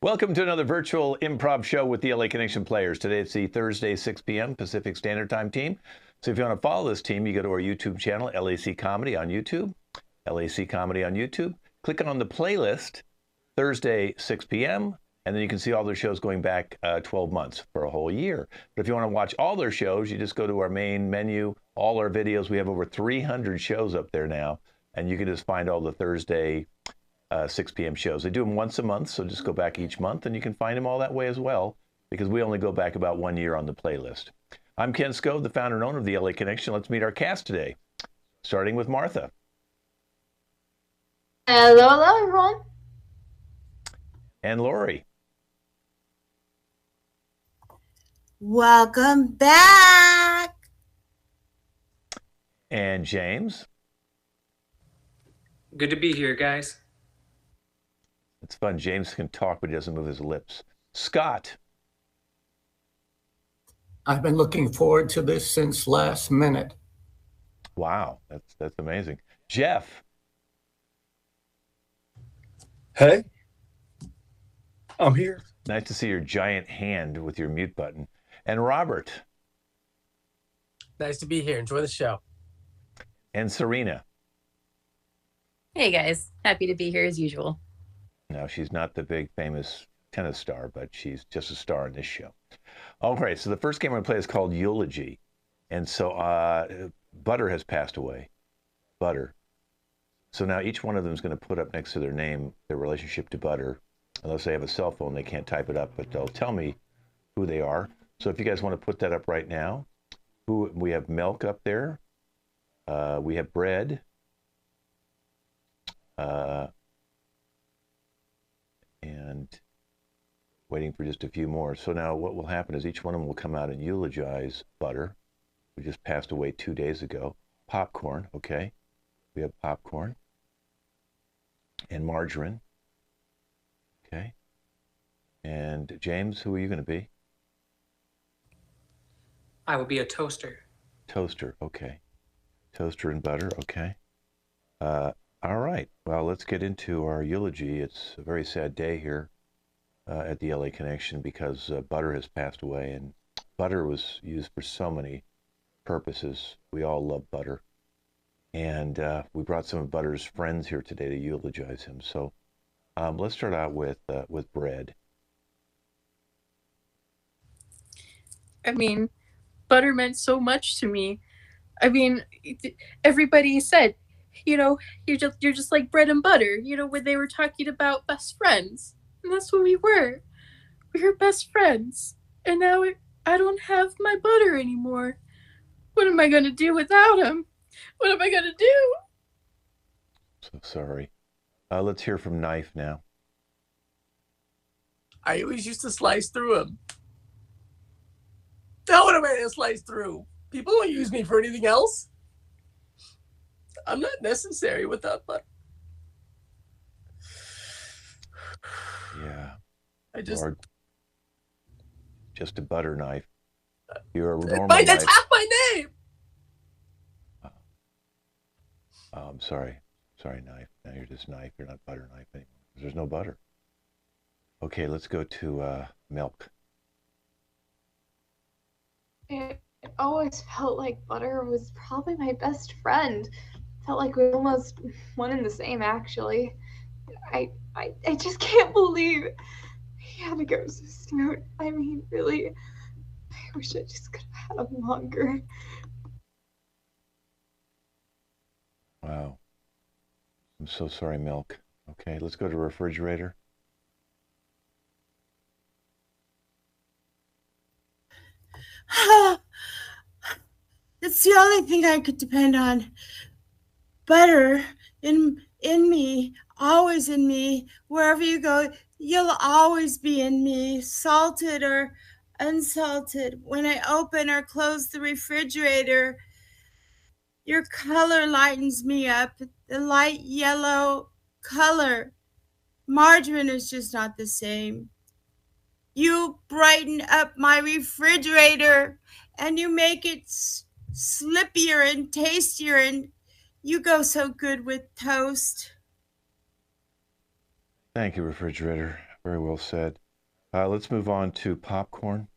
Welcome to another virtual improv show with the LA Connection players. Today it's the Thursday, 6 p.m. Pacific Standard Time team. So if you want to follow this team, you go to our YouTube channel, LAC Comedy on YouTube. LAC Comedy on YouTube. Click on the playlist, Thursday, 6 p.m., and then you can see all their shows going back 12 months for a whole year. But if you want to watch all their shows, you just go to our main menu, all our videos. We have over 300 shows up there now, and you can just find all the Thursday 6 p.m. shows. They do them once a month, so just go back each month, and you can find them all that way as well, because we only go back about 1 year on the playlist. I'm Ken Scove, the founder and owner of the LA Connection. Let's meet our cast today, starting with Martha. Hello, everyone. And Lori. Welcome back. And James. Good to be here, guys. It's fun. James can talk, but he doesn't move his lips. Scott. I've been looking forward to this since last minute. Wow, that's amazing. Jeff. Hey, I'm here. Nice to see your giant hand with your mute button. And Robert. Nice to be here. Enjoy the show. And Serena. Hey guys, happy to be here as usual. Now, she's not the big famous tennis star, but she's just a star in this show. Okay, so the first game we're going to play is called Eulogy. And so Butter has passed away. Butter. So now each one of them is going to put up next to their name their relationship to Butter. Unless they have a cell phone, they can't type it up, but they'll tell me who they are. So if you guys want to put that up right now. We have Milk up there. We have Bread. And waiting for just a few more. So now what will happen is each one of them will come out and eulogize Butter, who just passed away 2 days ago. Popcorn, okay. We have Popcorn. And Margarine. Okay. And James, who are you going to be? I will be a toaster. Toaster, okay. Toaster and Butter, okay. All right, well, let's get into our eulogy. It's a very sad day here at the LA Connection because Butter has passed away, and Butter was used for so many purposes. We all love Butter. And we brought some of Butter's friends here today to eulogize him. So let's start out with Bread. I mean, Butter meant so much to me. I mean, everybody said, you know, you're just like bread and butter, you know, when they were talking about best friends. And that's what we were. We were best friends. And now I don't have my Butter anymore. What am I going to do without him? What am I going to do? So sorry. Let's hear from Knife now. I always used to slice through him. Now what am I going to slice through? People don't use me for anything else. I'm not necessary without Butter. Yeah. Or just a butter knife. You're a normal that's knife. half my name. Oh, I'm sorry. Sorry, Knife. Now you're just Knife. You're not Butter Knife anymore. There's no butter. Okay, let's go to Milk. It always felt like Butter was probably my best friend. Felt like we almost one and the same, actually. I just can't believe he had to go so soon. I mean, really, I wish I just could have had him longer. Wow. I'm so sorry, Milk. Okay, let's go to Refrigerator. It's the only thing I could depend on. Butter in me, always in me. Wherever you go, you'll always be in me, salted or unsalted. When I open or close the refrigerator, your color lightens me up, the light yellow color. Margarine is just not the same. You brighten up my refrigerator and you make it slippier and tastier, and you go so good with toast. Thank you, Refrigerator. Very well said. Let's move on to popcorn.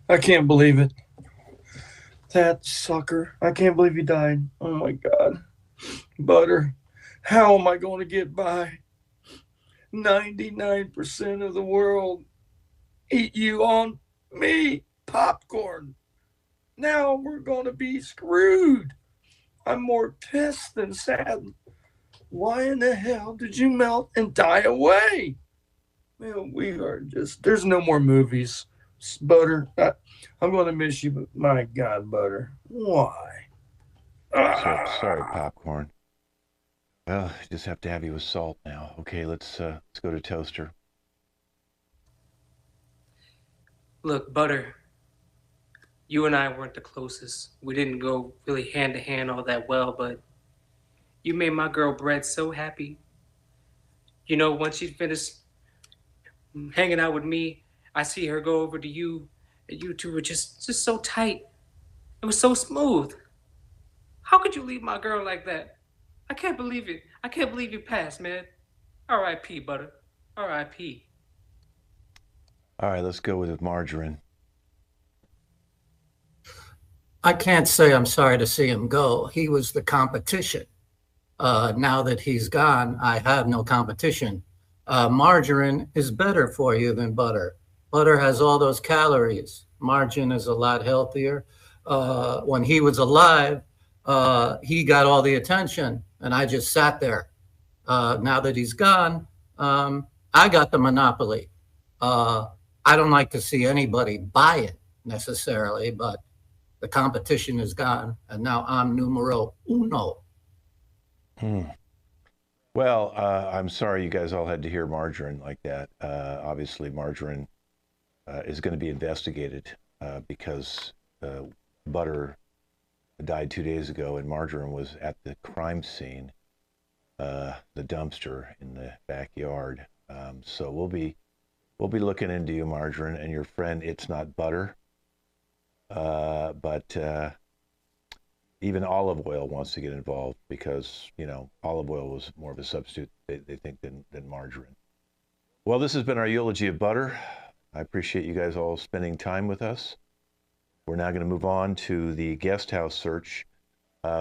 I can't believe it. That sucker. I can't believe he died. Oh my God. Butter, how am I going to get by? 99% of the world eat you on me, popcorn. Now we're going to be screwed. I'm more pissed than sad. Why in the hell did you melt and die away? Man, we are just, there's no more movies. Butter, I'm going to miss you, but my God, Butter, why? Sorry, popcorn. Well, I just have to have you with salt now. Okay, let's go to Toaster. Look, Butter, you and I weren't the closest. We didn't go really hand to hand all that well, but you made my girl Brett so happy. You know, once she finished hanging out with me, I see her go over to you, and you two were just so tight. It was so smooth. How could you leave my girl like that? I can't believe it. I can't believe you passed, man. R.I.P., Butter. R.I.P. All right, let's go with Margarine. I can't say I'm sorry to see him go. He was the competition. Now that he's gone, I have no competition. Margarine is better for you than butter. Butter has all those calories. Margarine is a lot healthier. When he was alive, he got all the attention, and I just sat there. Now that he's gone, I got the monopoly. I don't like to see anybody buy it necessarily, but the competition is gone, and now I'm numero uno. Well, I'm sorry you guys all had to hear Margarine like that. Obviously, Margarine is going to be investigated because Butter died 2 days ago, and Margarine was at the crime scene, the dumpster in the backyard. So we'll be looking into you, Margarine, and your friend. It's not Butter, but even olive oil wants to get involved because olive oil was more of a substitute they think than margarine. Well, this has been our eulogy of Butter. I appreciate you guys all spending time with us. We're now going to move on to the guest house search.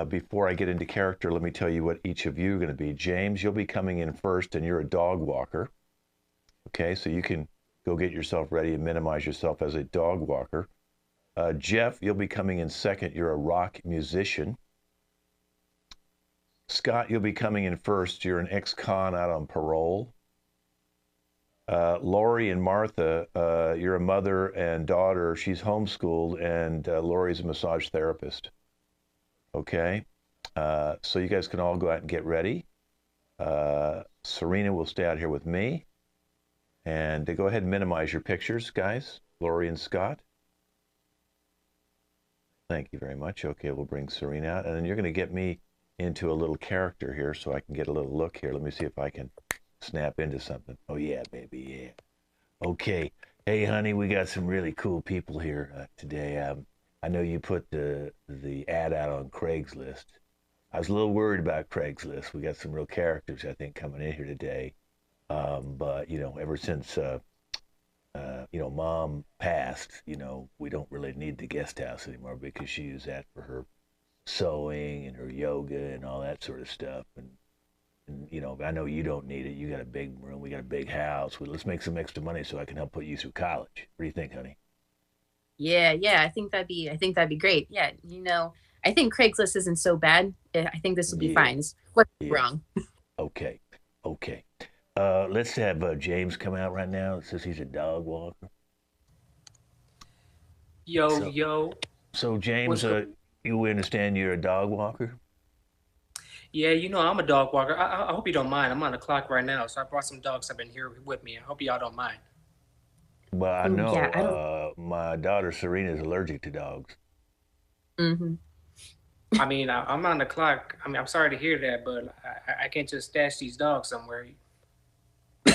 Before I get into character, let me tell you what each of you are going to be. James, you'll be coming in first, and you're a dog walker. Okay, so you can go get yourself ready and minimize yourself as a dog walker. Jeff, you'll be coming in second. You're a rock musician. Scott, you'll be coming in first. You're an ex-con out on parole. Lori and Martha, you're a mother and daughter. She's homeschooled, and Lori's a massage therapist. Okay? So you guys can all go out and get ready. Serena will stay out here with me. And go ahead and minimize your pictures, guys. Lori and Scott. Thank you very much. Okay, we'll bring Serena out. And then you're going to get me into a little character here so I can get a little look here. Let me see if I can snap into something. Oh, yeah, baby, yeah. Okay. Hey, honey, we got some really cool people here today. I know you put the ad out on Craigslist. I was a little worried about Craigslist. We got some real characters, I think, coming in here today. But, ever since... Mom passed, we don't really need the guest house anymore because she used that for her sewing and her yoga and all that sort of stuff. And I know you don't need it. You got a big room. We got a big house. Well, let's make some extra money so I can help put you through college. What do you think, honey? Yeah, I think that'd be great. Yeah, I think Craigslist isn't so bad. I think this will be fine. What's wrong? Okay. Let's have James come out right now. It says he's a dog walker. Yo. So James, you understand you're a dog walker? Yeah, I'm a dog walker. I hope you don't mind. I'm on the clock right now, so I brought some dogs up in here with me. I hope y'all don't mind. Well, I know my daughter Serena is allergic to dogs. Mm-hmm. I mean, I'm on the clock. I mean, I'm sorry to hear that, but I can't just stash these dogs somewhere.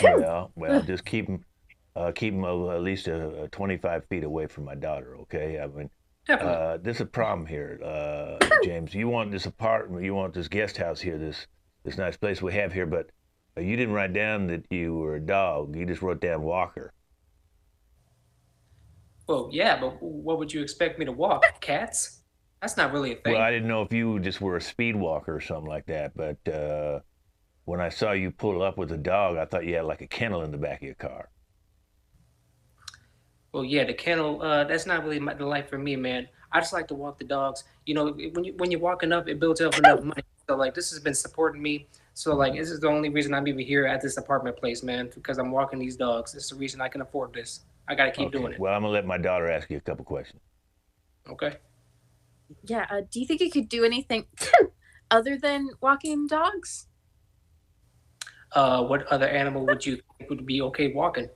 Well, just keep them at least 25 feet away from my daughter, okay? I mean, there's a problem here, James. You want this apartment, you want this guest house here, this nice place we have here, but You didn't write down that you were a dog. You just wrote down walker. Well, yeah, but what would you expect me to walk? Cats? That's not really a thing. Well, I didn't know if you just were a speed walker or something like that, but when I saw you pull up with a dog, I thought you had like a kennel in the back of your car. Well, yeah, the kennel, that's not really the life for me, man. I just like to walk the dogs. You know, when you're walking up, it builds up enough money. So, like, this has been supporting me. So, like, this is the only reason I'm even here at this apartment place, man, because I'm walking these dogs. It's the reason I can afford this. I got to keep doing it. Well, I'm going to let my daughter ask you a couple questions. Okay. Yeah. Do you think you could do anything other than walking dogs? What other animal would you think would be okay walking?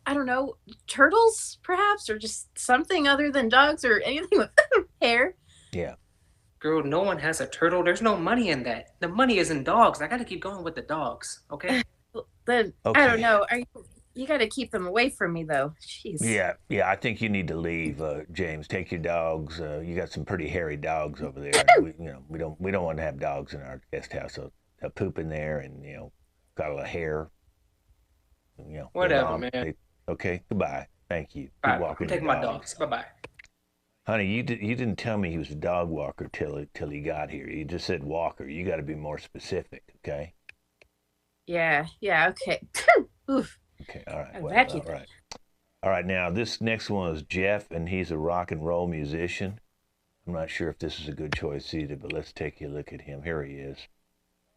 I don't know, turtles perhaps, or just something other than dogs or anything with hair. Yeah. Girl, no one has a turtle. There's no money in that. The money is in dogs. I got to keep going with the dogs. Okay. Then I don't know. You got to keep them away from me, though. Jeez. Yeah. I think you need to leave, James. Take your dogs. You got some pretty hairy dogs over there. We don't want to have dogs in our guest house. So they'll poop in there, and got a little hair. Whatever, man. Okay. Goodbye. Thank you. Bye. Keep walking I'm taking your my dogs. Bye bye. Honey, you didn't tell me he was a dog walker till he got here. You just said walker. You got to be more specific, okay? Yeah. Okay. Oof. Okay. All right. All right. All right. Now this next one is Jeff, and he's a rock and roll musician. I'm not sure if this is a good choice either, but let's take a look at him. Here he is.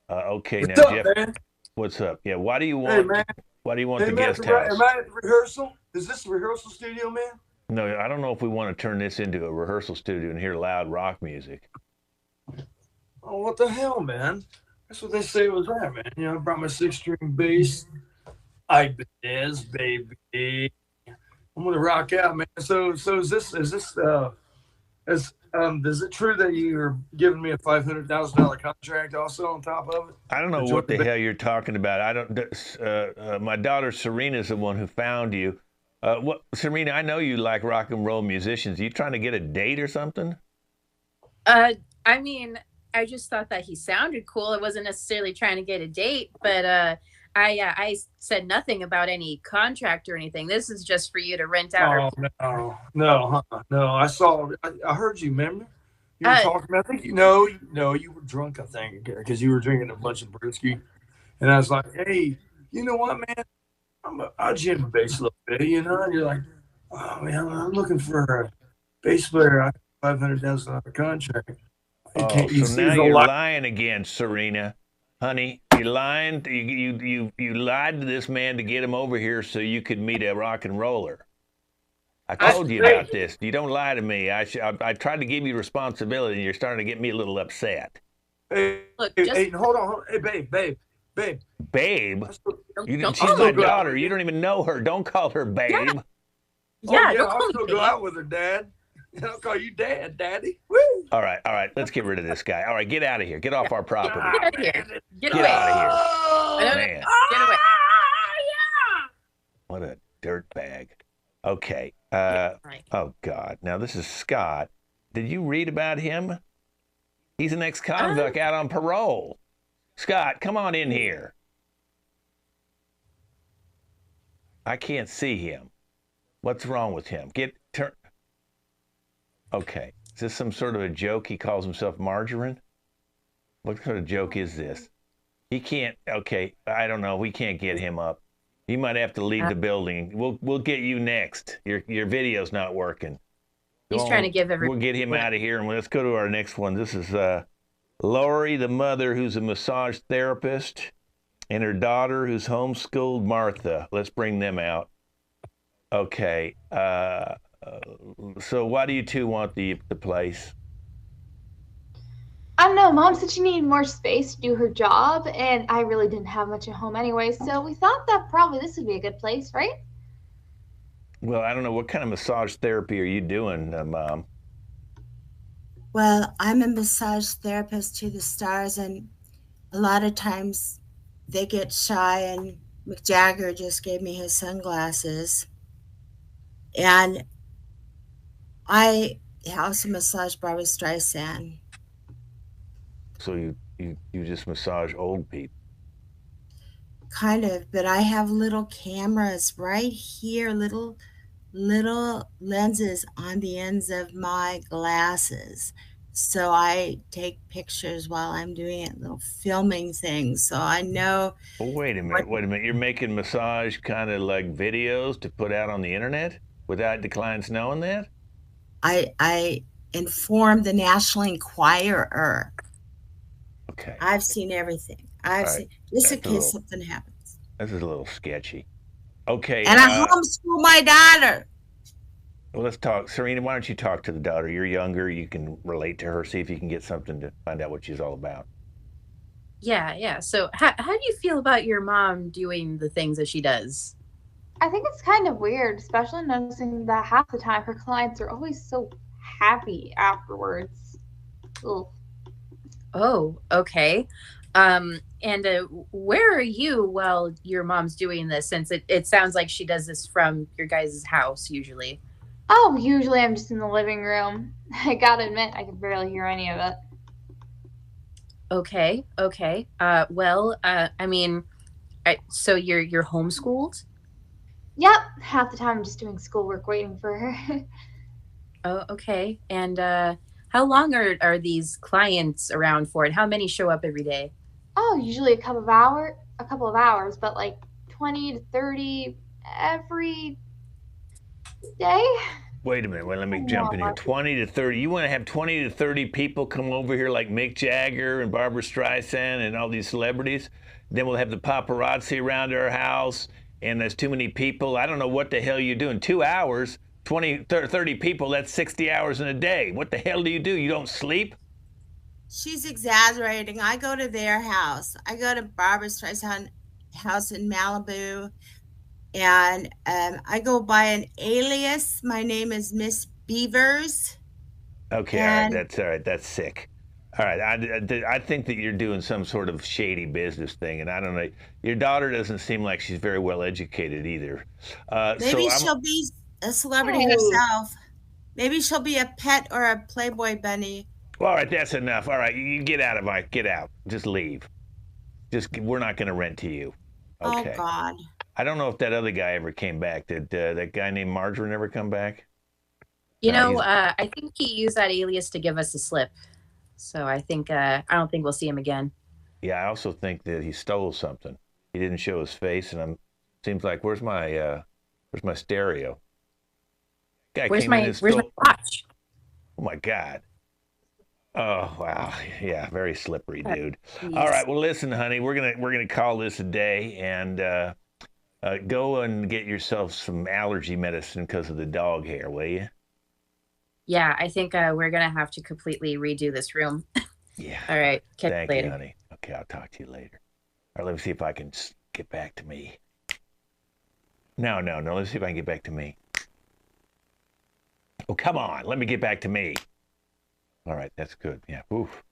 Okay. What's now up, Jeff, man? what's up? Yeah. Why do you want? Hey, man. Why do you want Hey, the man, guest house? Am I at the rehearsal? Is this the rehearsal studio, man? No, I don't know if we want to turn this into a rehearsal studio and hear loud rock music. Oh, what the hell, man? That's what they say it was at, man. I brought my 6-string bass. I biz, baby. I'm gonna rock out, man. So is this is it true that you're giving me a $500,000 contract also on top of it? I don't know what the hell you're talking about. I don't. My daughter Serena's the one who found you. What, Serena? I know you like rock and roll musicians. Are you trying to get a date or something? I mean, I just thought that he sounded cool. I wasn't necessarily trying to get a date, but I said nothing about any contract or anything. This is just for you to rent out. Oh no! I heard you. Remember? You were talking. I think you were drunk. I think because you were drinking a bunch of brewski, and I was like, "Hey, you know what, man? I'll jam a bass a little bit, And you're like, "Oh man, I'm looking for a bass player. I have $500,000 contract." So now you're lying again, Serena. Honey, you lying. You lied to this man to get him over here so you could meet a rock and roller. I told you about this. You don't lie to me. I tried to give you responsibility, and you're starting to get me a little upset. Hey, hold on. Hey, babe. Babe? She's my daughter. You don't even know her. Don't call her babe. Yeah, I'll still go out with her, Dad. I'll call you Daddy. Woo! All right. Let's get rid of this guy. All right, get out of here. Get off our property. Get out of here. Get away. Out of here. Man. Get away. What a dirt bag. Okay. Right. Oh, God. Now, this is Scott. Did you read about him? He's an ex-convict out on parole. Scott, come on in here. I can't see him. What's wrong with him? Okay. Is this some sort of a joke? He calls himself Margarine? What kind of joke is this? He can't. Okay. I don't know. We can't get him up. He might have to leave the building. We'll get you next. Your video's not working. He's trying to give We'll get him out of here, and let's go to our next one. This is Lori, the mother, who's a massage therapist, and her daughter, who's homeschooled Martha. Let's bring them out. Okay. So why do you two want the place? I don't know. Mom said she needed more space to do her job, and I really didn't have much at home anyway, so we thought that probably this would be a good place, right? Well, I don't know. What kind of massage therapy are you doing, Mom? Well, I'm a massage therapist to the stars, and a lot of times they get shy, and Mick Jagger just gave me his sunglasses. And I also massage Barbra Streisand. So you just massage old people? kind of, but I have little cameras right here, little lenses on the ends of my glasses. So I take pictures while I'm doing it, little filming things. So I know Well, wait a what minute. Wait a minute. You're making massage kind of like videos to put out on the internet without the clients knowing that? I inform the National Enquirer. Okay. I've seen everything. I've All right. seen just in That's a case little. something happens. This is a little sketchy. Okay. And I homeschool my daughter. Well, let's talk. Serena, why don't you talk to the daughter? You're younger. You can relate to her. See if you can get something to find out what she's all about. Yeah. So how do you feel about your mom doing the things that she does? I think it's kind of weird, especially noticing that half the time her clients are always so happy afterwards. Ugh. Oh, okay. And where are you while your mom's doing this? Since it sounds like she does this from your guys' house usually. Oh, usually I'm just in the living room. I gotta admit, I can barely hear any of it. Okay. Well, I mean, so you're homeschooled? Yep, half the time I'm just doing schoolwork waiting for her. Oh, okay. And how long are these clients around for, and how many show up every day? Oh, usually a couple of hours, but like 20 to 30 every day. Wait a minute. Wait, let me jump in here. 20 to 30. You want to have 20 to 30 people come over here like Mick Jagger and Barbara Streisand and all these celebrities? Then we'll have the paparazzi around our house, and there's too many people. I don't know what the hell you're doing. 2 hours, 20, 30 people, that's 60 hours in a day. What the hell do? You don't sleep? She's exaggerating. I go to their house. I go to Barbara Streisand house in Malibu, and I go by an alias. My name is Miss Beavers. Okay, And all right. That's sick. All right, I think that you're doing some sort of shady business thing, and I don't know. Your daughter doesn't seem like she's very well educated either. maybe So she'll be a celebrity Hey. herself. Maybe she'll be a pet or a Playboy bunny. all right, that's enough. All right, you get out of my, get out. Just leave. We're not going to rent to you. Okay. Oh God. I don't know if that other guy ever came back. Did that guy named Margarine ever come back? You No, know, I think he used that alias to give us a slip. So I don't think we'll see him again. Yeah, I also think that he stole something. He didn't show his face, and seems like where's my stereo? Guy Where's came in my and where's my stole. watch? Oh my God. Oh wow, yeah, very slippery, dude. Jeez. All right, well, listen, honey, we're gonna call this a day, and go and get yourself some allergy medicine because of the dog hair, will you? Yeah, I think we're gonna have to completely redo this room. Yeah. All right, catch you Thank you, later. honey. Okay, I'll talk to you later. All right, let me see if I can get back to me. No. Let's see if I can get back to me. Oh, come on. Let me get back to me. All right, that's good. Yeah. Oof.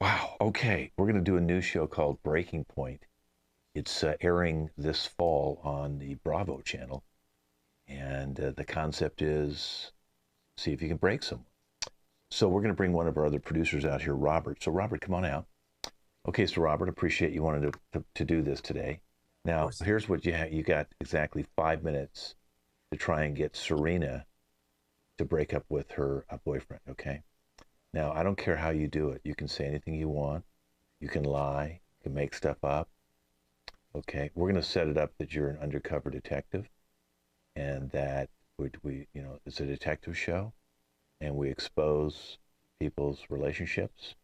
Wow. Okay, we're going to do a new show called Breaking Point. It's airing this fall on the Bravo channel. And the concept is see if you can break someone. So we're going to bring one of our other producers out here, Robert. So Robert, come on out. Okay, so Robert, appreciate you wanted to do this today. Now, here's what you have. You got exactly 5 minutes to try and get Serena to break up with her boyfriend, okay? Now, I don't care how you do it. You can say anything you want. You can lie. You can make stuff up. Okay, we're going to set it up that you're an undercover detective and that it's a detective show and we expose people's relationships.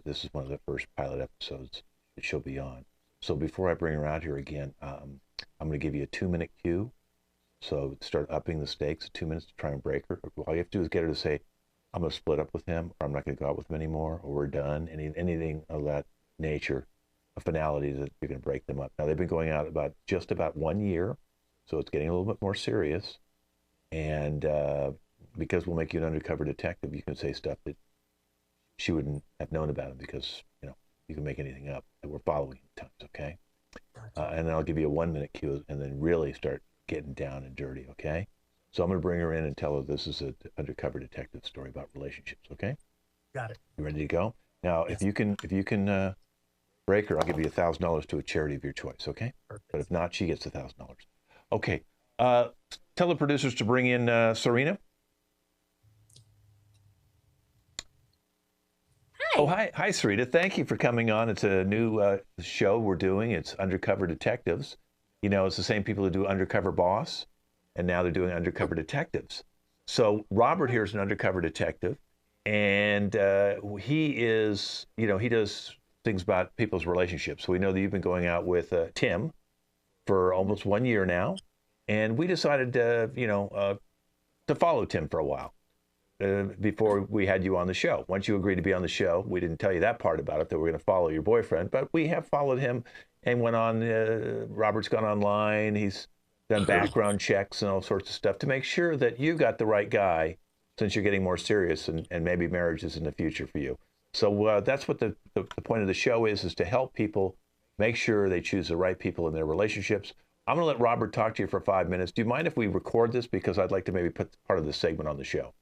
This is one of the first pilot episodes that she'll be on. So before I bring her out here again, I'm going to give you a 2-minute cue. So start upping the stakes, 2 minutes to try and break her. All you have to do is get her to say, I'm going to split up with him, or I'm not going to go out with him anymore, or we're done, anything of that nature, a finality that you're going to break them up. Now, they've been going out just about 1 year, so it's getting a little bit more serious. And because we'll make you an undercover detective, you can say stuff that she wouldn't have known about him because, you can make anything up that we're following at times, okay? And then I'll give you a 1-minute cue and then really start getting down and dirty, okay? So I'm going to bring her in and tell her this is an undercover detective story about relationships, okay? Got it. You ready to go? Now, Yes. if you can break her, I'll give you $1,000 to a charity of your choice, okay? Perfect. But if not, she gets $1,000. Okay. Tell the producers to bring in Serena. Hi. Oh, hi, Sarita. Thank you for coming on. It's a new show we're doing. It's Undercover Detectives. You know, it's the same people who do Undercover Boss, and now they're doing Undercover Detectives. So Robert here is an undercover detective, and he is, you know, he does things about people's relationships. So we know that you've been going out with Tim for almost 1 year now, and we decided, to follow Tim for a while. Before we had you on the show. Once you agreed to be on the show, we didn't tell you that part about it, that we're going to follow your boyfriend, but we have followed him and went on. Robert's gone online. He's done background checks and all sorts of stuff to make sure that you got the right guy, since you're getting more serious and maybe marriage is in the future for you. So that's what the point of the show is to help people make sure they choose the right people in their relationships. I'm going to let Robert talk to you for 5 minutes. Do you mind if we record this? Because I'd like to maybe put part of this segment on the show.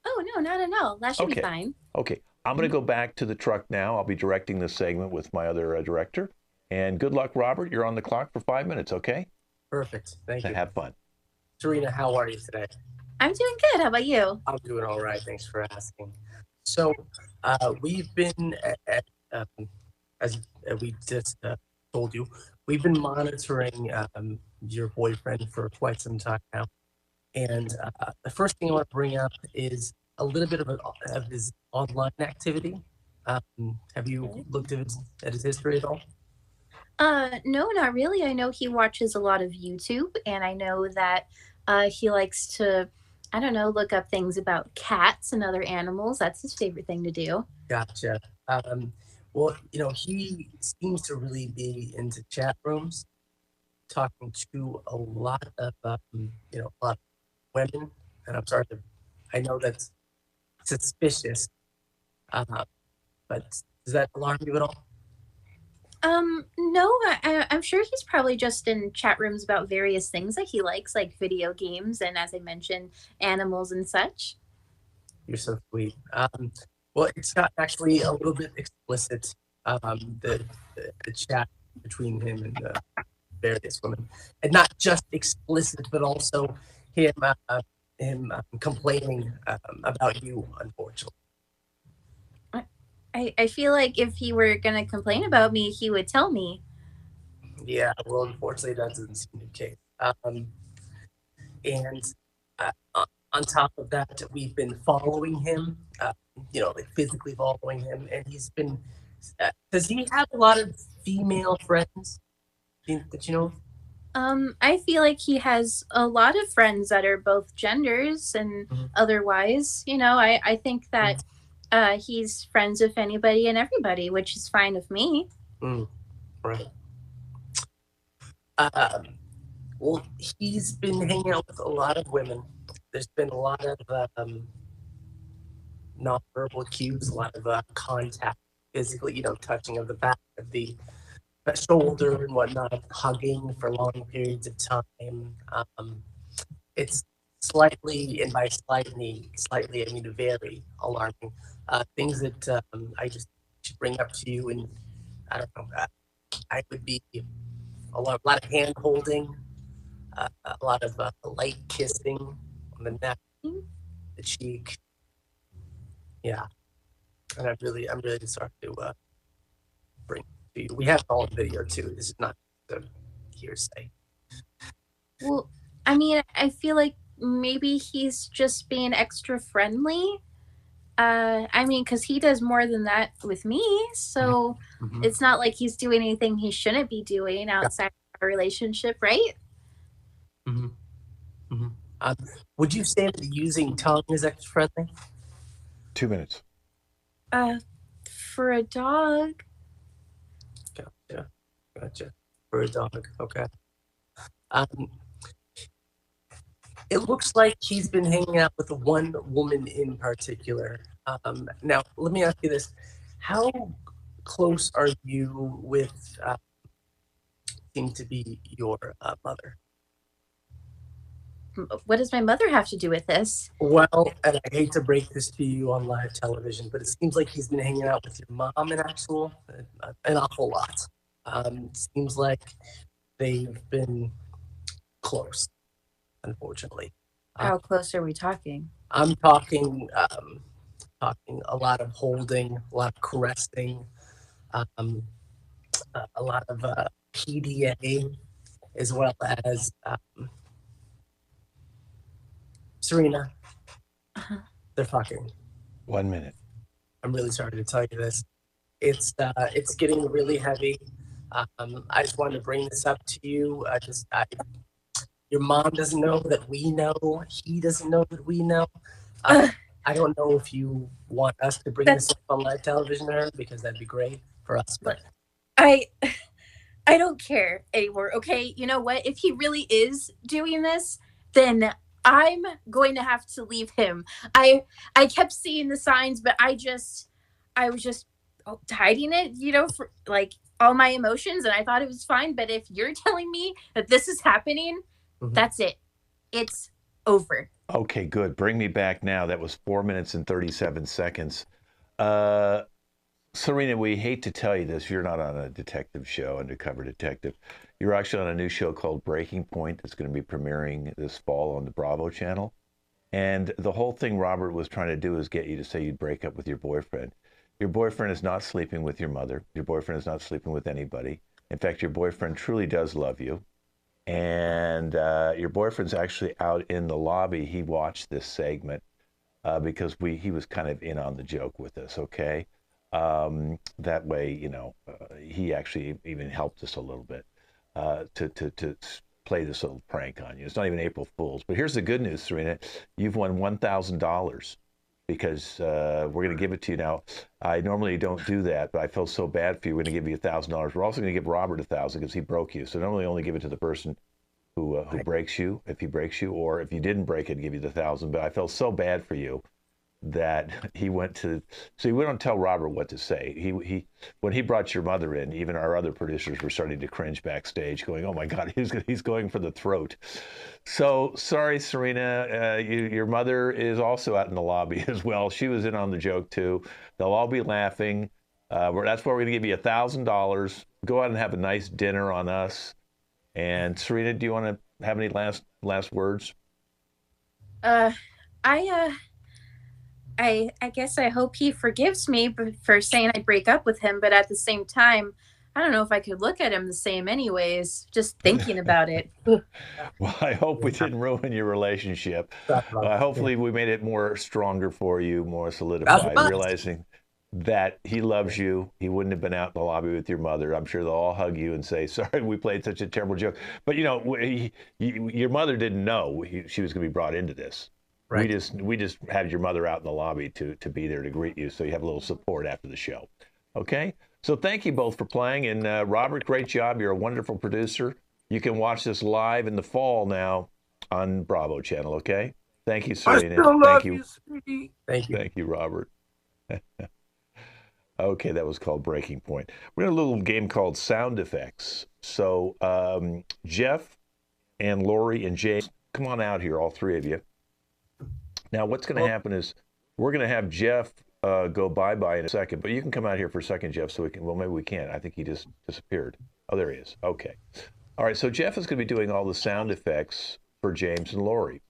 Oh, no, not at all. That should be fine. Okay. I'm going to go back to the truck now. I'll be directing this segment with my other director. And good luck, Robert. You're on the clock for 5 minutes, okay? Perfect. Thank you. Have fun. Serena, how are you today? I'm doing good. How about you? I'm doing all right. Thanks for asking. So we've been, as we just told you, we've been monitoring your boyfriend for quite some time now. And the first thing I want to bring up is a little bit of his online activity. Have you looked at his history at all? No, not really. I know he watches a lot of YouTube, and I know that he likes to, I don't know, look up things about cats and other animals. That's his favorite thing to do. Gotcha. Well, you know, he seems to really be into chat rooms, talking to a lot of, a lot of women. And I'm sorry, I know that's suspicious, but does that alarm you at all? No, I'm sure he's probably just in chat rooms about various things that he likes, like video games and, as I mentioned, animals and such. You're so sweet. Well, it's got actually a little bit explicit, the chat between him and various women, and not just explicit, but also him complaining about you, unfortunately. I feel like if he were going to complain about me, he would tell me. Yeah, well, unfortunately, that doesn't seem the case. And on top of that, we've been following him, like physically following him, and he's been. Does he have a lot of female friends that you know? I feel like he has a lot of friends that are both genders and otherwise. You know, I think that he's friends with anybody and everybody, which is fine with me. Right. Well, he's been hanging out with a lot of women. There's been a lot of nonverbal cues, a lot of contact, physically, touching of the back of the shoulder and whatnot, hugging for long periods of time. It's slightly, and by slightly, I mean very alarming. Things that I just should bring up to you, and I don't know, I would be a lot of hand holding, a lot of light kissing on the neck, the cheek. Yeah, and I'm really sorry to bring to you. We have it all in video too. This is not the hearsay. Well, I mean, I feel like maybe he's just being extra friendly. I mean, because he does more than that with me, so it's not like he's doing anything he shouldn't be doing outside our relationship, right? Would you say that using tongue is extra friendly? 2 minutes. For a dog. Gotcha. For a dog, okay. It looks like he's been hanging out with one woman in particular. Now, let me ask you this. How close are you with seem to be your mother? what does my mother have to do with this? Well, and I hate to break this to you on live television, but it seems like he's been hanging out with your mom an awful lot. Seems like they've been close, unfortunately. How close are we talking? I'm talking a lot of holding, a lot of caressing, a lot of PDA, as well as Serena. They're fucking. 1 minute. I'm really sorry to tell you this. It's getting really heavy. I just wanted to bring this up to you. Your mom doesn't know that we know. He doesn't know that we know. I don't know if you want us to bring this up on live television, or because that'd be great for us. But I don't care anymore. Okay, you know what? If he really is doing this, then I'm going to have to leave him. I kept seeing the signs, but I was just hiding it, you know, for like all my emotions, and I thought it was fine. But if you're telling me that this is happening, that's it. It's over. Okay, good. Bring me back now. That was 4 minutes and 37 seconds. Serena, we hate to tell you this. You're not on a detective show, Undercover Detective. You're actually on a new show called Breaking Point that's going to be premiering this fall on the Bravo channel. And the whole thing Robert was trying to do is get you to say you'd break up with your boyfriend. Your boyfriend is not sleeping with your mother. Your boyfriend is not sleeping with anybody. In fact, your boyfriend truly does love you. And your boyfriend's actually out in the lobby. He watched this segment because he was kind of in on the joke with us, okay? That way, you know, he actually even helped us a little bit to play this little prank on you. It's not even April Fool's. But here's the good news, Serena. You've won $1,000 because we're going to give it to you now. I normally don't do that, but I felt so bad for you. We're going to give you $1,000. We're also going to give Robert $1,000 because he broke you. So normally only give it to the person who breaks you, if he breaks you, or if you didn't break it, give you the $1,000. But I felt so bad for you that he went to. See, we don't tell Robert what to say. He when he brought your mother in, even our other producers were starting to cringe backstage, going, "Oh my God, he's going for the throat." So sorry, Serena. Your mother is also out in the lobby as well. She was in on the joke too. They'll all be laughing. That's why we're going to give you $1,000. Go out and have a nice dinner on us. And Serena, do you want to have any last words? I guess I hope he forgives me for saying I'd break up with him, but at the same time, I don't know if I could look at him the same anyways, just thinking about it. Well, I hope we didn't ruin your relationship. Hopefully we made it more stronger for you, more solidified, realizing that he loves you. He wouldn't have been out in the lobby with your mother. I'm sure they'll all hug you and say, sorry, we played such a terrible joke. But, you know, your mother didn't know she was going to be brought into this. Right. We just had your mother out in the lobby to be there to greet you, so you have a little support after the show. Okay? So thank you both for playing. And Robert, great job. You're a wonderful producer. You can watch this live in the fall now on Bravo channel, okay? Thank you, Serena. I still love you, sweetie. Thank you. Thank you, Robert. Okay, that was called Breaking Point. We're in a little game called Sound Effects. So Jeff and Lori and James, come on out here, all three of you. Now, what's going to happen is we're going to have Jeff go bye-bye in a second, but you can come out here for a second, Jeff, so we can, well, maybe we can't. I think he just disappeared. Oh, there he is. Okay. All right, so Jeff is going to be doing all the sound effects for James and Lori.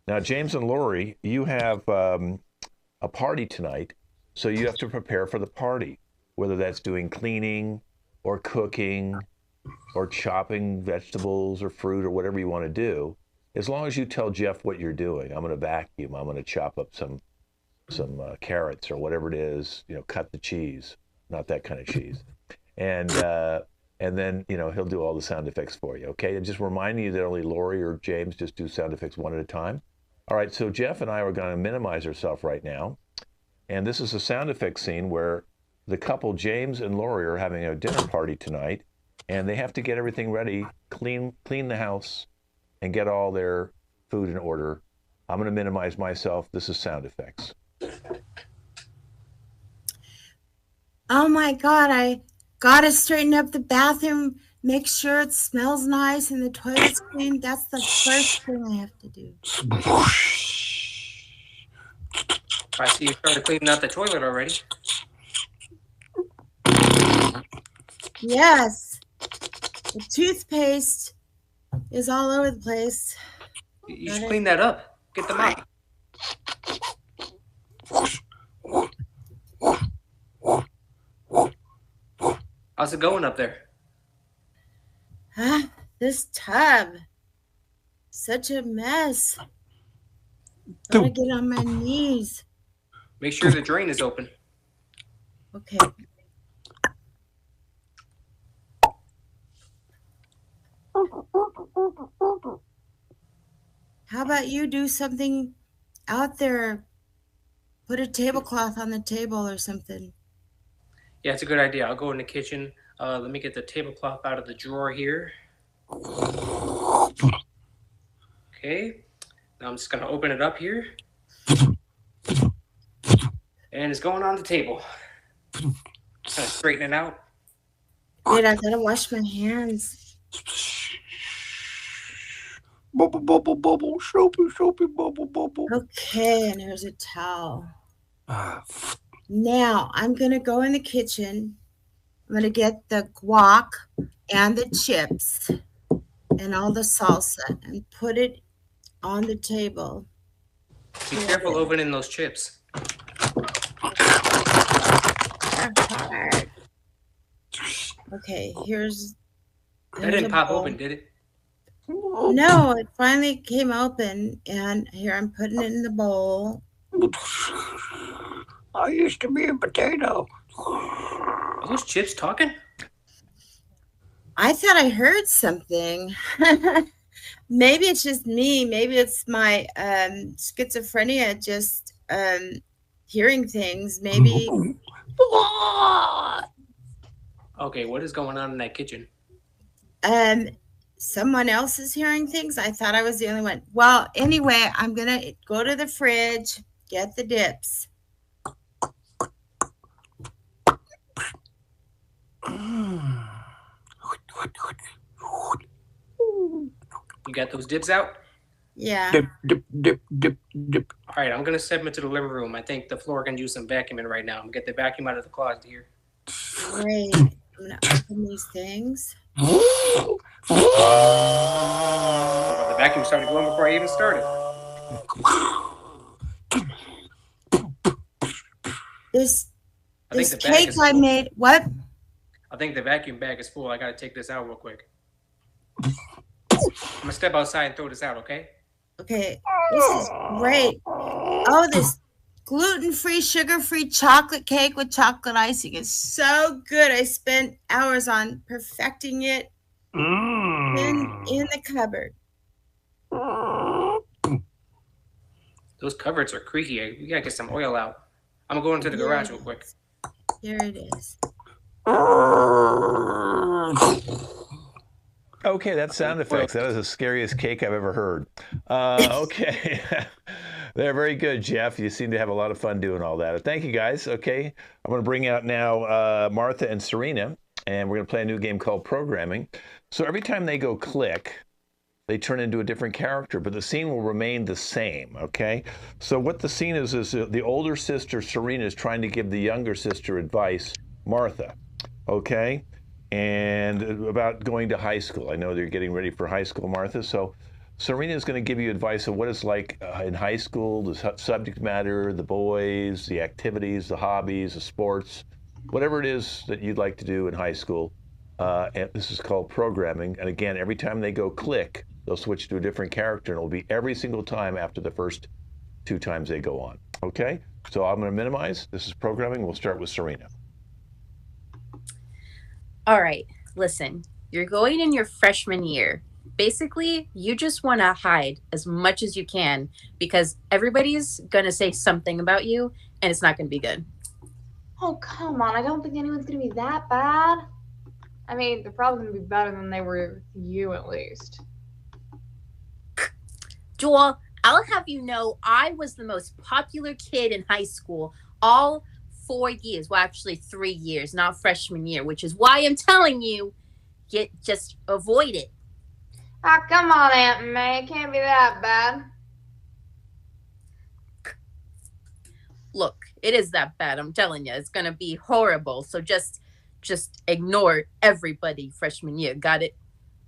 Now, James and Lori, you have a party tonight, so you have to prepare for the party, whether that's doing cleaning or cooking or chopping vegetables or fruit or whatever you want to do. As long as you tell Jeff what you're doing, I'm going to vacuum, I'm going to chop up some carrots or whatever it is, you know, cut the cheese, not that kind of cheese. And then, you know, he'll do all the sound effects for you, okay? And just reminding you that only Lori or James just do sound effects one at a time. All right, so Jeff and I are going to minimize ourselves right now. And this is a sound effects scene where the couple, James and Lori, are having a dinner party tonight, and they have to get everything ready, clean the house, and get all their food in order. I'm going to minimize myself. This is sound effects. Oh my God, I gotta straighten up the bathroom make sure it smells nice and the toilet's clean. That's the first thing I have to do. I see you started cleaning out the toilet already. Yes. The toothpaste is all over the place. You should clean that up. Get the mop. How's it going up there? This tub. Such a mess. Gotta get on my knees. Make sure the drain is open. Okay. How about you do something out there? Put a tablecloth on the table or something. Yeah, it's a good idea. I'll go in the kitchen. Let me get the tablecloth out of the drawer here. Okay. Now I'm just going to open it up here. And it's going on the table. Kind of straighten it out. Wait, I gotta wash my hands. Bubble, bubble, bubble, soapy, soapy, bubble, bubble. Okay, and here's a towel. Now I'm gonna go in the kitchen. I'm gonna get the guac and the chips and all the salsa and put it on the table. Be careful opening those chips. Okay, here's That didn't a pop bowl. open, did it? No, it finally came open, and here I'm putting it in the bowl. I used to be a potato. Are those chips talking? I thought I heard something. Maybe it's just me. Maybe it's my schizophrenia, just hearing things. Maybe. Okay, what is going on in that kitchen? Someone else is hearing things. I thought I was the only one. Well, anyway, I'm gonna go to the fridge, get the dips. You got those dips out? Yeah. Dip, dip, dip, dip, dip. All right, I'm going to step into the living room. I think the floor can use some vacuuming right now. I'm going to get the vacuum out of the closet here. Great. I'm gonna open these things. Oh, the vacuum started going before I even started. This I think the bag cake is I full. made. What? I think the vacuum bag is full. I got to take this out real quick. I'm going to step outside and throw this out, okay? Okay. This is great. Oh, this gluten-free, sugar-free chocolate cake with chocolate icing is so good. I spent hours on perfecting it in the cupboard. Those cupboards are creaky. We got to get some oil out. I'm going to go into the garage real quick. Here it is. Okay, that's sound effects. That is the scariest cake I've ever heard. Okay. They're very good, Jeff. You seem to have a lot of fun doing all that. Thank you, guys. Okay, I'm going to bring out now Martha and Serena, and we're going to play a new game called Programming. So every time they go click, they turn into a different character, but the scene will remain the same, okay? So what the scene is the older sister, Serena, is trying to give the younger sister advice, Martha, okay? And about going to high school. I know they're getting ready for high school, Martha. So Serena is going to give you advice on what it's like in high school, the subject matter, the boys, the activities, the hobbies, the sports, whatever it is that you'd like to do in high school. And this is called programming. And again, every time they go click, they'll switch to a different character, and it'll be every single time after the first 2 times they go on. Okay? So I'm going to minimize. This is programming. We'll start with Serena. All right, listen, you're going in your freshman year. Basically, you just want to hide as much as you can because everybody's going to say something about you and it's not going to be good. Oh, come on. I don't think anyone's going to be that bad. I mean, they're probably going to be better than they were with you, at least. Joel, I'll have you know I was the most popular kid in high school all 4 years. Well, actually 3 years, not freshman year, which is why I'm telling you, just avoid it. Ah, come on, Aunt May. It can't be that bad. Look, it is that bad. I'm telling you, it's gonna be horrible. So just ignore everybody freshman year. Got it?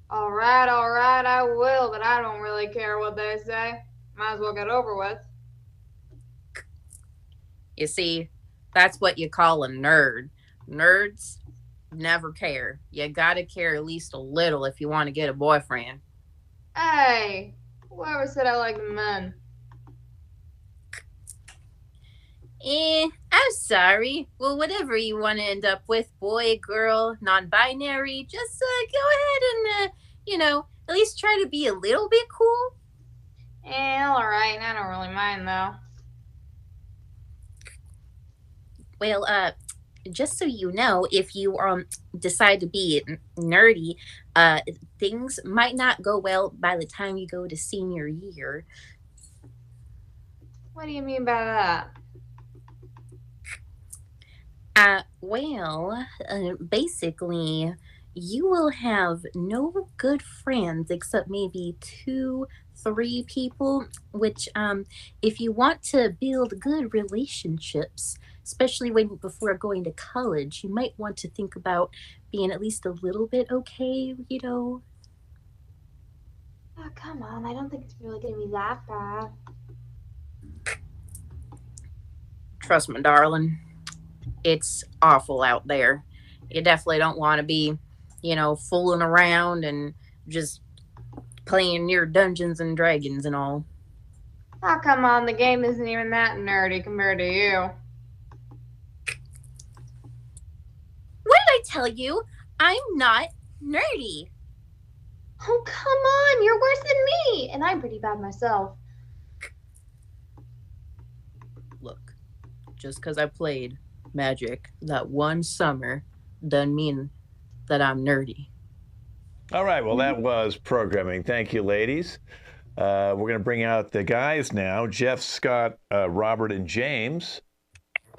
All right, I will, but I don't really care what they say. Might as well get over with. You see, that's what you call a nerd. Nerds never care. You gotta care at least a little if you want to get a boyfriend. Hey, whoever said I like men? I'm sorry. Well, whatever you want to end up with, boy, girl, non-binary, just go ahead and, at least try to be a little bit cool. All right, I don't really mind though. Well, just so you know, if you decide to be nerdy, things might not go well by the time you go to senior year. What do you mean by that? Basically, you will have no good friends except maybe 2-3 people, which, if you want to build good relationships, especially before going to college, you might want to think about being at least a little bit okay, Oh, come on. I don't think it's really going to be that bad. Trust me, darling. It's awful out there. You definitely don't want to be, fooling around and just playing your Dungeons and Dragons and all. Oh, come on. The game isn't even that nerdy compared to you. What did I tell you? I'm not nerdy. Oh, come on. You're worse than me. And I'm pretty bad myself. Look, just because I played Magic that one summer doesn't mean that I'm nerdy. All right, well, that was programming. Thank you, ladies. We're going to bring out the guys now, Jeff, Scott, Robert, and James,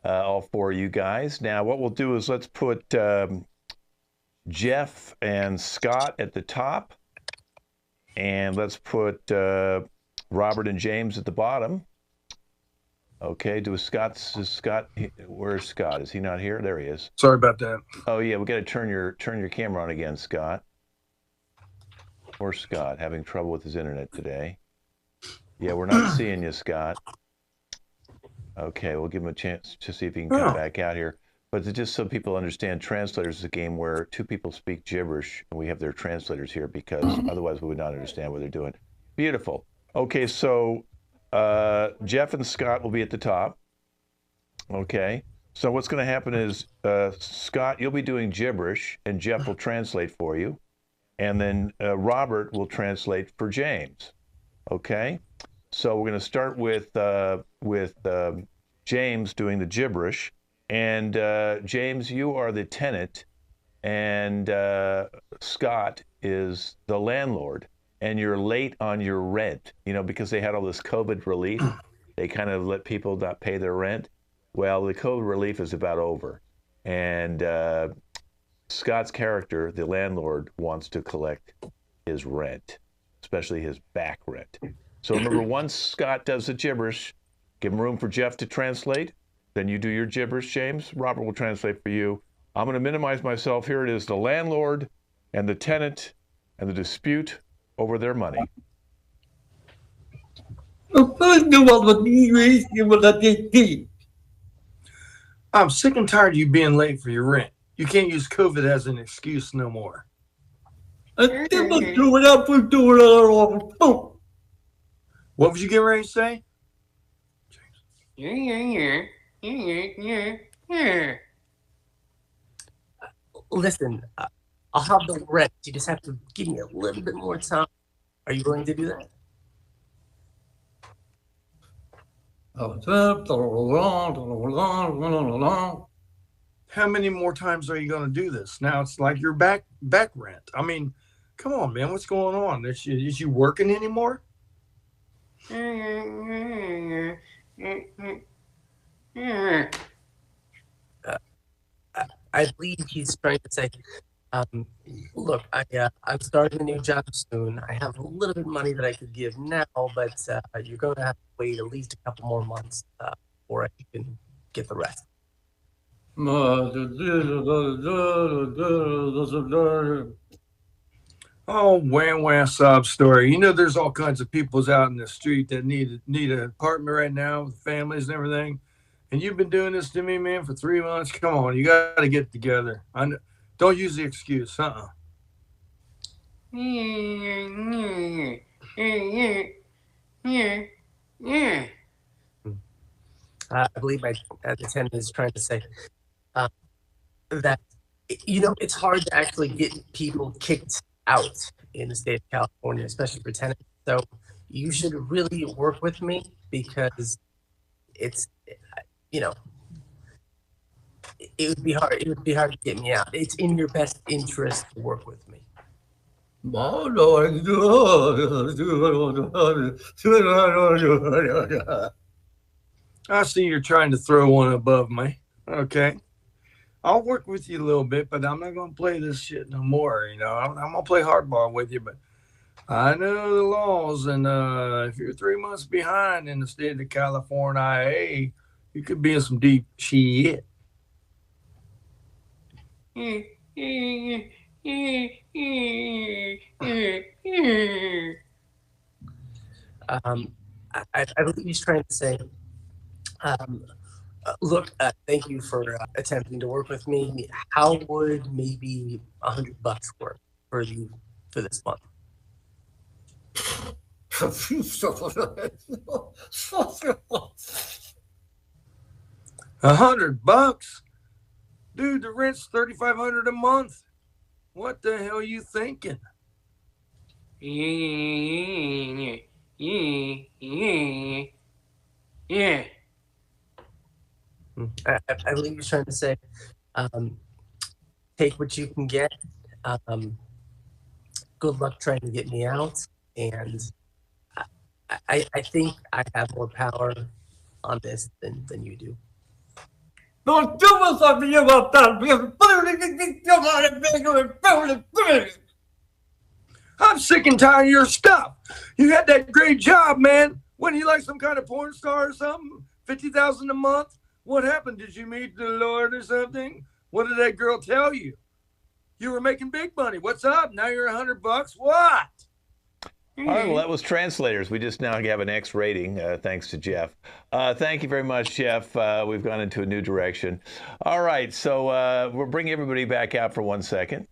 all 4 of you guys. Now, what we'll do is let's put Jeff and Scott at the top, and let's put Robert and James at the bottom. Okay, where's Scott? Is he not here? There he is. Sorry about that. Oh yeah, we got to turn your camera on again, Scott. Poor Scott, having trouble with his internet today. Yeah, we're not seeing you, Scott. Okay, we'll give him a chance to see if he can come back out here. But just so people understand, Translators is a game where 2 people speak gibberish, and we have their translators here because otherwise we would not understand what they're doing. Beautiful. Okay, so Jeff and Scott will be at the top. Okay. So what's going to happen is, Scott, you'll be doing gibberish, and Jeff will translate for you. And then Robert will translate for James. Okay. So we're going to start with James doing the gibberish. And James, you are the tenant, and Scott is the landlord. And you're late on your rent, because they had all this COVID relief. They kind of let people not pay their rent. Well, the COVID relief is about over. And Scott's character, the landlord, wants to collect his rent, especially his back rent. So remember, once Scott does the gibberish, give him room for Jeff to translate. Then you do your gibberish, James. Robert will translate for you. I'm going to minimize myself. Here it is, the landlord and the tenant and the dispute over their money. I'm sick and tired of you being late for your rent. You can't use COVID as an excuse no more. What was you getting ready to say? Listen, I'll have the rent. You just have to give me a little bit more time. Are you willing to do that? How many more times are you going to do this? Now it's like your back rent. I mean, come on, man. What's going on? Is you working anymore? I believe he's trying to say Look, I'm starting a new job soon. I have a little bit of money that I could give now, but you're going to have to wait at least a couple more months before I can get the rest. Oh, wham sob story. You know, there's all kinds of peoples out in the street that need an apartment right now with families and everything. And you've been doing this to me, man, for 3 months. Come on, you got to get together. Don't use the excuse. I believe my attendant is trying to say uh, that it's hard to actually get people kicked out in the state of California, especially for tenants. So you should really work with me because it's it would be hard. It would be hard to get me out. It's in your best interest to work with me. I see you're trying to throw one above me. Okay. I'll work with you a little bit, but I'm not going to play this shit no more. I'm going to play hardball with you, but I know the laws. And if you're 3 months behind in the state of California, you could be in some deep shit. I believe he's trying to say, look, thank you for attempting to work with me. How would maybe $100 work for you for this month? $100, dude. The rent's $3,500 a month. What the hell are you thinking? Yeah. I believe he's trying to say, take what you can get. Good luck trying to get me out. And I think I have more power on this than you do. Don't do something about that. I'm sick and tired of your stuff. You had that great job, man. Wasn't you like some kind of porn star or something? $50,000 a month? What happened? Did you meet the Lord or something? What did that girl tell you? You were making big money. What's up? Now you're $100. What? All right, well, that was Translators. We just now have an X rating, thanks to Jeff. Thank you very much, Jeff. We've gone into a new direction. All right, so we'll bring everybody back out for 1 second.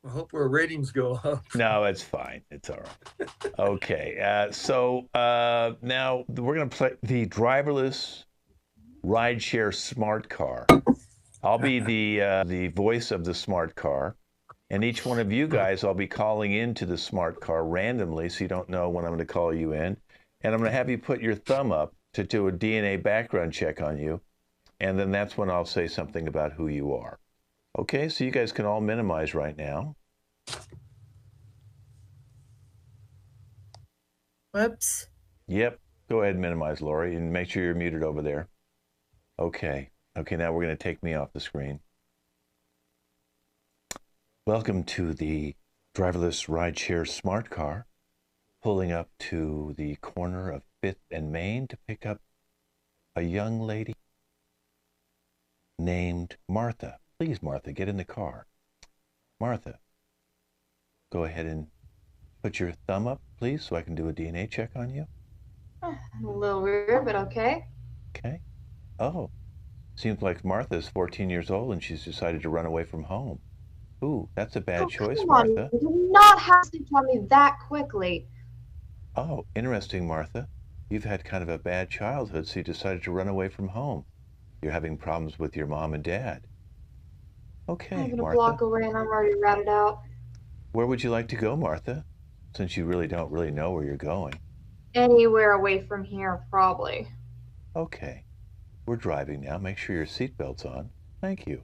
I hope our ratings go up. No, it's fine. It's all right. Okay, so now we're going to play the driverless rideshare smart car. I'll be the voice of the smart car. And each one of you guys, I'll be calling into the smart car randomly, so you don't know when I'm going to call you in. And I'm going to have you put your thumb up to do a DNA background check on you. And then that's when I'll say something about who you are. Okay, so you guys can all minimize right now. Whoops. Yep, go ahead and minimize, Lori, and make sure you're muted over there. Okay, now we're going to take me off the screen. Welcome to the driverless rideshare smart car, pulling up to the corner of 5th and Main to pick up a young lady named Martha. Please, Martha, get in the car. Martha, go ahead and put your thumb up, please, so I can do a DNA check on you. A little weird, but okay. Okay. Oh, seems like Martha's 14 years old and she's decided to run away from home. Ooh, that's a bad choice, come on, Martha. you do not have to tell me that quickly. Oh, interesting, Martha. You've had kind of a bad childhood, so you decided to run away from home. You're having problems with your mom and dad. Okay, I'm gonna Martha. block away and I'm already ratted out. Where would you like to go, Martha? Since you really don't know where you're going. Anywhere away from here, probably. Okay. We're driving now. Make sure your seatbelt's on. Thank you.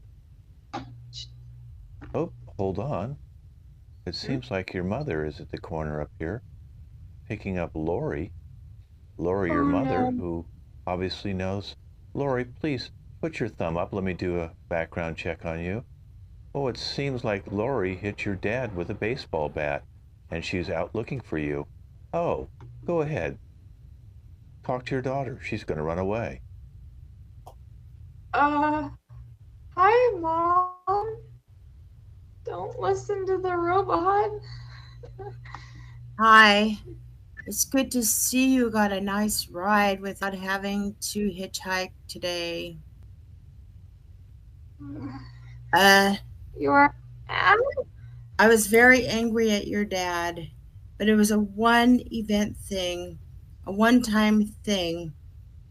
Oh, hold on. It seems like your mother is at the corner up here, picking up Lori. Lori, your mother, who obviously knows. Lori, please put your thumb up. Let me do a background check on you. Oh, it seems like Lori hit your dad with a baseball bat, and she's out looking for you. Oh, go ahead. Talk to your daughter. She's going to run away. Hi, Mom. Don't listen to the robot. Hi. It's good to see you got a nice ride without having to hitchhike today. You're I was very angry at your dad, but it was a one event thing, a one time thing.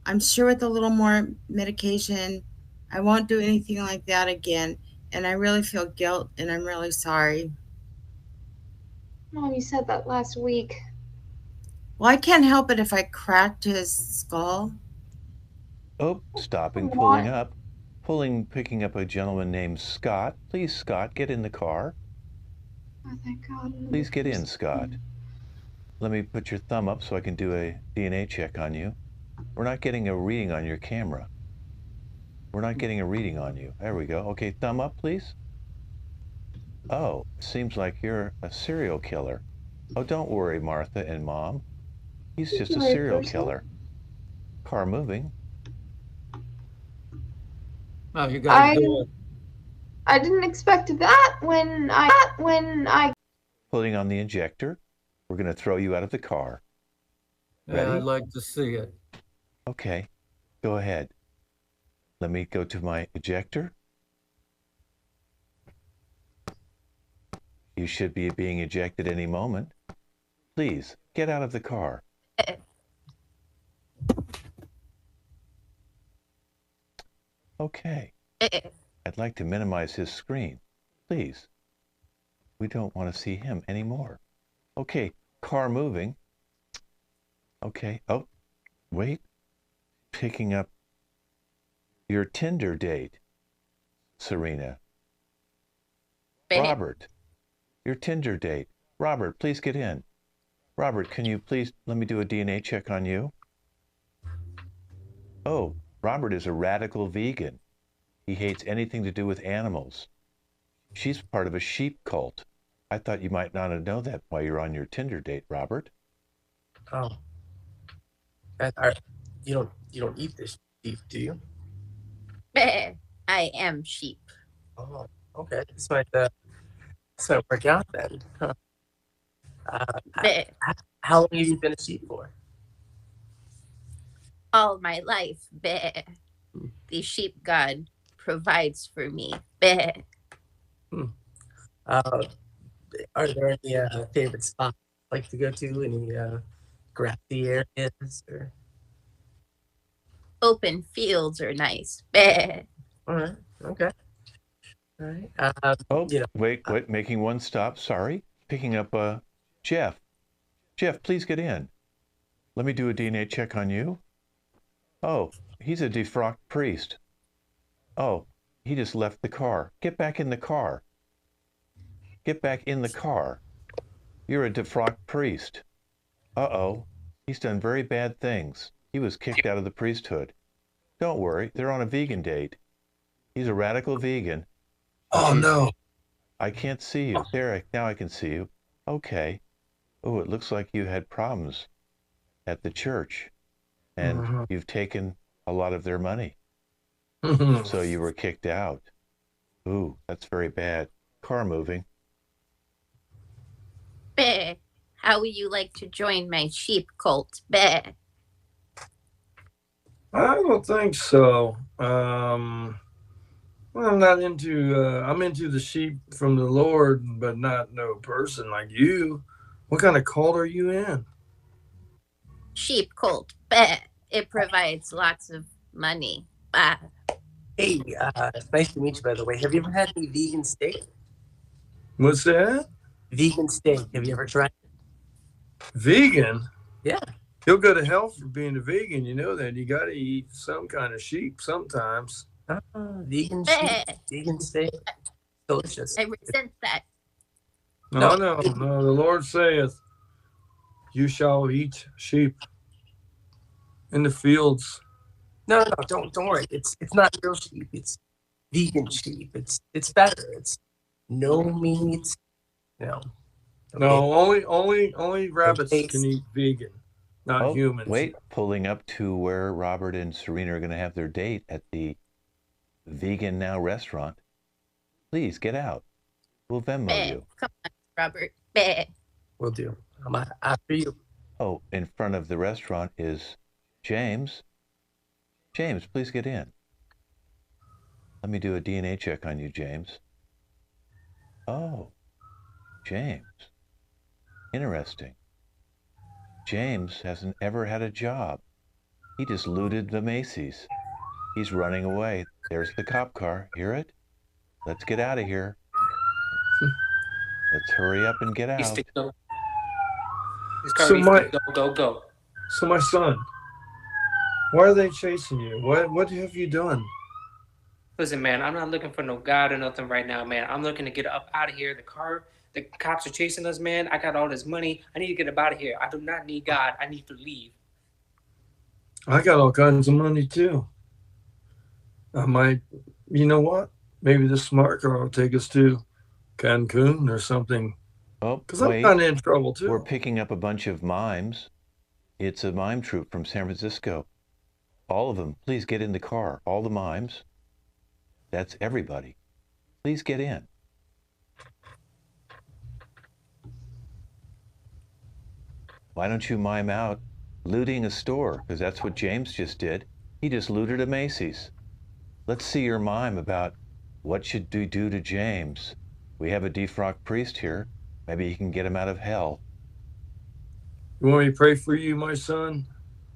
I'm sure with a little more medication, I won't do anything like that again. And I really feel guilt and I'm really sorry. Mom, you said that last week. Well, I can't help it if I cracked his skull. Oh, stopping, pulling What? up. Picking up a gentleman named Scott. Please, Scott, get in the car. Oh, thank God. Please get in, Scott. Let me put your thumb up so I can do a DNA check on you. We're not getting a reading on your camera. We're not getting a reading on you. There we go. Okay, thumb up, please. Oh, seems like you're a serial killer. Oh, don't worry, Martha and Mom. He's just a serial killer. Car moving. Oh, you guys I do it. I didn't expect that when I Putting on the injector. We're going to throw you out of the car. Yeah, Ready? I'd like to see it. Okay, go ahead. Let me go to my ejector. You should be being ejected any moment. Please, get out of the car. Okay. I'd like to minimize his screen. Please. We don't want to see him anymore. Okay, car moving. Okay, oh, wait. Picking up your Tinder date, Serena. Robert, your Tinder date. Robert, please get in. Robert, can you please let me do a DNA check on you? Oh, Robert is a radical vegan. He hates anything to do with animals. She's part of a sheep cult. I thought you might not know that while you're on your Tinder date, Robert. Oh, you don't eat this beef, do you? I am sheep. Oh, okay. This might work out then. Huh. How long have you been a sheep for? All my life. The sheep god provides for me. Are there any favorite spots you like to go to? Any grassy areas or? Open fields are nice. All right. Okay. All right. Oh, wait, making one stop. Sorry. Picking up Jeff. Jeff, please get in. Let me do a DNA check on you. Oh, he's a defrocked priest. Oh, he just left the car. Get back in the car. Get back in the car. You're a defrocked priest. Uh-oh. He's done very bad things. He was kicked out of the priesthood. Don't worry, they're on a vegan date. He's a radical vegan. Oh, no. I can't see you. There, now I can see you. Okay. Oh, it looks like you had problems at the church, and you've taken a lot of their money. So you were kicked out. Ooh, that's very bad. Car moving. How would you like to join my sheep cult? I don't think so. I'm not into. I'm into the sheep from the Lord, but not no person like you. What kind of cult are you in? Sheep cult. It provides lots of money. Hey, it's nice to meet you, by the way. Have you ever had any vegan steak? What's that? Vegan steak. Have you ever tried it? Vegan? Yeah. You'll go to hell for being a vegan. You know that. You got to eat some kind of sheep sometimes. Vegan sheep, vegan steak. Delicious. I resent that. No. The Lord saith, you shall eat sheep in the fields. No, don't worry. It's not real sheep. It's vegan sheep. It's better. no meat. No. No, only rabbits can eat vegan, not Oh, humans. wait, pulling up to where Robert and Serena are going to have their date at the Vegan Now restaurant. Please get out. We'll Venmo Bah. you. Come on, Robert. Bah. Will do. I'm after you. Oh, in front of the restaurant is James. James, please get in. Let me do a DNA check on you, James. Oh, James. Interesting. James hasn't ever had a job. He just looted the Macy's. He's running away. There's the cop car. Hear it? Let's get out of here. Let's hurry up and get He's out. to go. His car So needs my- to go. So my son, why are they chasing you? What have you done? Listen, man, I'm not looking for no God or nothing right now, man. I'm looking to get up out of here. The cops are chasing us, man. I got all this money. I need to get up out of here. I do not need God. I need to leave. I got all kinds of money too. I might, you know what? Maybe the smart car will take us to Cancun or something. Oh, Because I'm wait. kind of in trouble too. We're picking up a bunch of mimes. It's a mime troupe from San Francisco. All of them, please get in the car. All the mimes. That's everybody. Please get in. Why don't you mime out looting a store? Because that's what James just did. He just looted a Macy's. Let's see your mime about what should we do to James. We have a defrocked priest here. Maybe he can get him out of hell. You want me to pray for you, my son?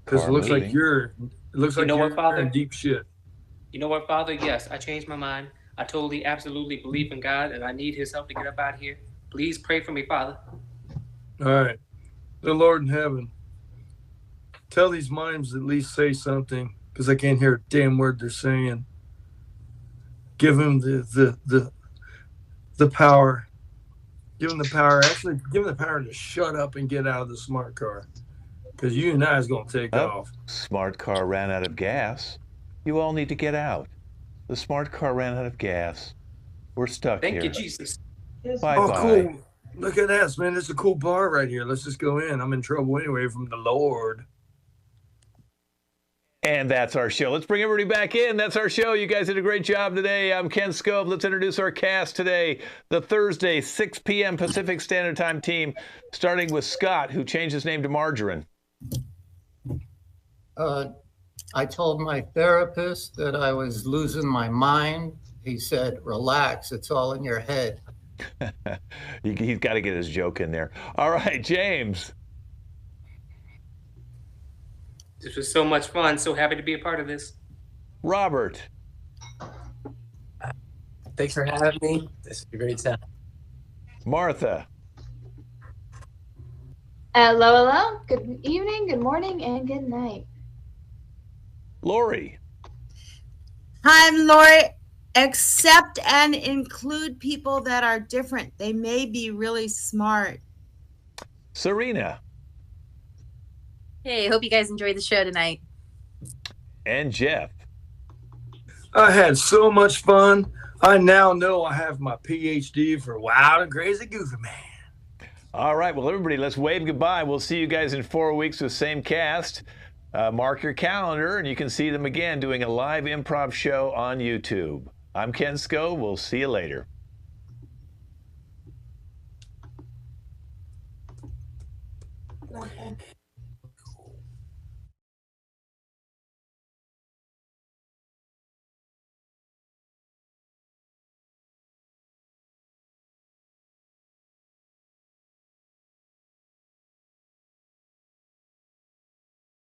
Because it Car looks moving. like you're Father? in deep shit. You know what, Father? Yes, I changed my mind. I totally, absolutely believe in God, and I need His help to get up out of here. Please pray for me, Father. All right. The Lord in heaven, tell these mimes at least say something, because I can't hear a damn word they're saying. Give them the power. Give them the power. Actually, give them the power to shut up and get out of the smart car. Because you and I is going to take off. Smart car ran out of gas. You all need to get out. The smart car ran out of gas. We're stuck Thank here. you, Jesus. Bye-bye. Oh, cool. Look at that, man. It's a cool bar right here. Let's just go in. I'm in trouble anyway from the Lord. And that's our show. Let's bring everybody back in. That's our show. You guys did a great job today. I'm Ken Scove. Let's introduce our cast today. The Thursday, 6 p.m. Pacific Standard Time team, starting with Scott, who changed his name to Margarine. I told my therapist that I was losing my mind. He said, relax, it's all in your head. He's got to get his joke in there. All right, James. This was so much fun. So happy to be a part of this. Robert. Thanks for having me. This is a great time. Martha. Hello. Good evening, good morning, and good night. Lori. Hi, I'm Lori. Accept and include people that are different. They may be really smart. Serena. Hey, hope you guys enjoyed the show tonight. And Jeff. I had so much fun. I now know I have my PhD for Wild and Crazy Goofy Man. All right, well, everybody, let's wave goodbye. We'll see you guys in 4 weeks with same cast. Mark your calendar, and you can see them again doing a live improv show on YouTube. I'm Ken Scove. We'll see you later.